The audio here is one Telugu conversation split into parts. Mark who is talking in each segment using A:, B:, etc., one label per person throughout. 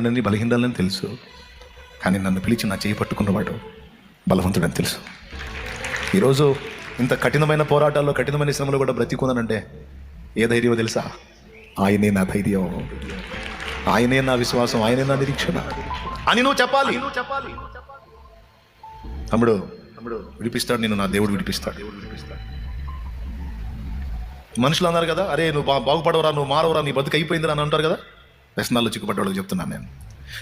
A: నన్ను బలహీనలని తెలుసు, కానీ నన్ను పిలిచి నా చేయి పట్టుకున్నవాడు బలవంతుడని తెలుసు. ఈరోజు ఇంత కఠినమైన పోరాటాల్లో, కఠినమైన శ్రమలో కూడా బ్రతికున్నానంటే ఏ ధైర్యమో తెలుసా? ఆయనే నా ధైర్యం, ఆయనే నా విశ్వాసం, ఆయనే నా నిరీక్షణ అని నువ్వు చెప్పాలి. తమ్ముడు విడిపిస్తాడు, నేను నా దేవుడు విడిపిస్తాడు. మనుషులు అన్నారు కదా, అరే నువ్వు బాగుపడవరా, నువ్వు మారవరా, నీ బతుకు అయిపోయిందిరా అని అంటారు కదా. వ్యసనాల్లో చిక్కుపడ్డ వాళ్ళకి చెప్తున్నాను నేను.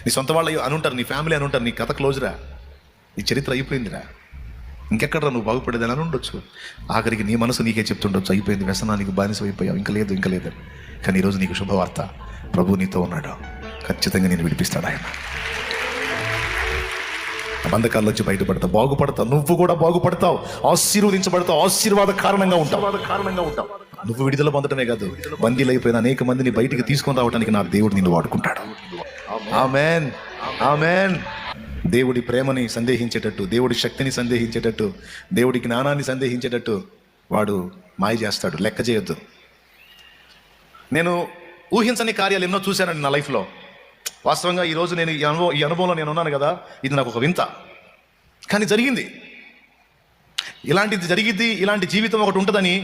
A: నీ సొంత వాళ్ళు అని ఉంటారు, నీ ఫ్యామిలీ అని ఉంటారు, నీ కథ క్లోజ్రా, నీ చరిత్ర అయిపోయిందిరా, ఇంకెక్కడరా నువ్వు బాగుపడేదని అని ఉండొచ్చు. ఆఖరికి నీ మనసు నీకే చెప్తుండొచ్చు, అయిపోయింది, వ్యసనానికి బానిస అయిపోయావు, ఇంకా లేదు. కానీ ఈరోజు నీకు శుభవార్త, ప్రభు నీతో ఉన్నాడు, ఖచ్చితంగా నేను విడిపిస్తాడు ఆయన. బంధకాల నుంచి బయటపడతావు, బాగుపడతావు, నువ్వు కూడా బాగుపడతావు, ఆశీర్వదించబడతావు, ఆశీర్వాద కారణంగా ఉంటావు. నువ్వు విడుదల పొందడమే కాదు, బందీలు అయిపోయిన అనేక మందిని బయటికి తీసుకొని రావడానికి నా దేవుడు నిన్ను వాడుకుంటాడు. ఆమేన్, ఆమేన్. దేవుడి ప్రేమని సందేహించేటట్టు, దేవుడి శక్తిని సందేహించేటట్టు, దేవుడి జ్ఞానాన్ని సందేహించేటట్టు వాడు మాయ చేస్తాడు. లెక్క చేయొద్దు. నేను ఊహించని కార్యాలు ఎన్నో చూశానండి నా లైఫ్లో. వాస్తవంగా ఈరోజు నేను ఈ అనుభవంలో నేను ఉన్నాను కదా, ఇది నాకు ఒక వింత, కానీ జరిగింది. ఇలాంటిది జరిగిద్ది, ఇలాంటి జీవితం ఒకటి ఉంటుందని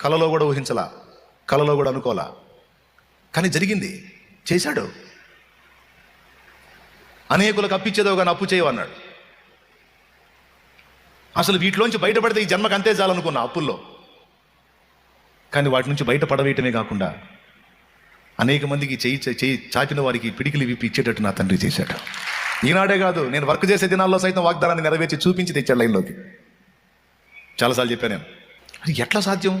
A: కలలో కూడా ఊహించలా, కలలో కూడా అనుకోలా, కానీ జరిగింది, చేశాడు. అనేకులకు అప్పిచ్చేదో కానీ అప్పు చేయవన్నాడు. అసలు వీటిలోంచి బయటపడితే ఈ జన్మకు అంతే చాలనుకున్నా అప్పుల్లో, కానీ వాటి నుంచి బయటపడవేయటమే కాకుండా అనేక మందికి చేయి చాపిన వారికి పిడికిలి విప్పి ఇచ్చేటట్టు నా తండ్రి చేశాడు. ఈనాడే కాదు, నేను వర్క్ చేసే దినాల్లో సైతం వాగ్దానాన్ని నెరవేర్చి చూపించి తెచ్చాడు లైన్లోకి. చాలాసార్లు చెప్పాను నేను, అది ఎట్లా సాధ్యం?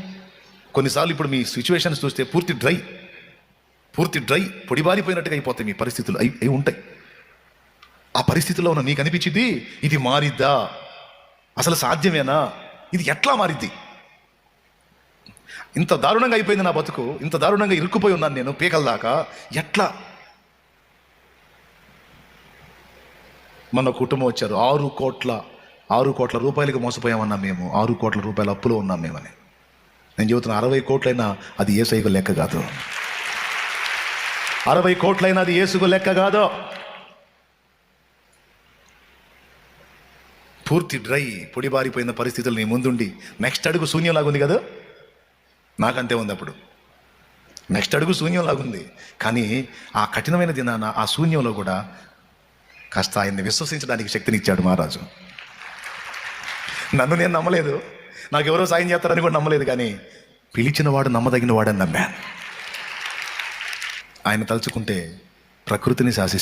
A: కొన్నిసార్లు ఇప్పుడు మీ సిచ్యువేషన్స్ చూస్తే పూర్తి డ్రై పొడిబారిపోయినట్టుగా అయిపోతాయి మీ పరిస్థితులు, అయి ఉంటాయి. ఆ పరిస్థితిలో ఉన్న నీకు అనిపించింది, ఇది మారిద్దా, అసలు సాధ్యమేనా, ఇది ఎట్లా మారిద్ది? ఇంత దారుణంగా అయిపోయింది నా బతుకు, ఇంత దారుణంగా ఇరుక్కుపోయి ఉన్నాను నేను పీకల దాకా, ఎట్లా? మన కుటుంబం వచ్చారు, 6 కోట్ల రూపాయలకి మోసపోయామన్నా మేము, 6 కోట్ల రూపాయల అప్పులో ఉన్నాం మేమని. నేను చెబుతున్నా, 60 కోట్లైనా అది యేసుకు లెక్క కాదు. 60 కోట్లైనా అది యేసుకు లెక్క కాదు. పూర్తి డ్రై పొడిబారిపోయిన పరిస్థితులు నీ ముందుండి నెక్స్ట్ అడుగు శూన్యంలాగుంది కదా, నాకంతే ఉంది. అప్పుడు నెక్స్ట్ అడుగు శూన్యంలాగుంది, కానీ ఆ కఠినమైన దినాన ఆ శూన్యంలో కూడా కాస్త ఆయన్ని విశ్వసించడానికి శక్తినిచ్చాడు మహారాజు. నన్ను నేను నమ్మలేదు, నాకు ఎవరో సాయం చేస్తారని కూడా నమ్మలేదు, కానీ పిలిచిన వాడు నమ్మదగిన వాడని నమ్మాను. ఆయన తలుచుకుంటే ప్రకృతిని శాసిస్తాడు.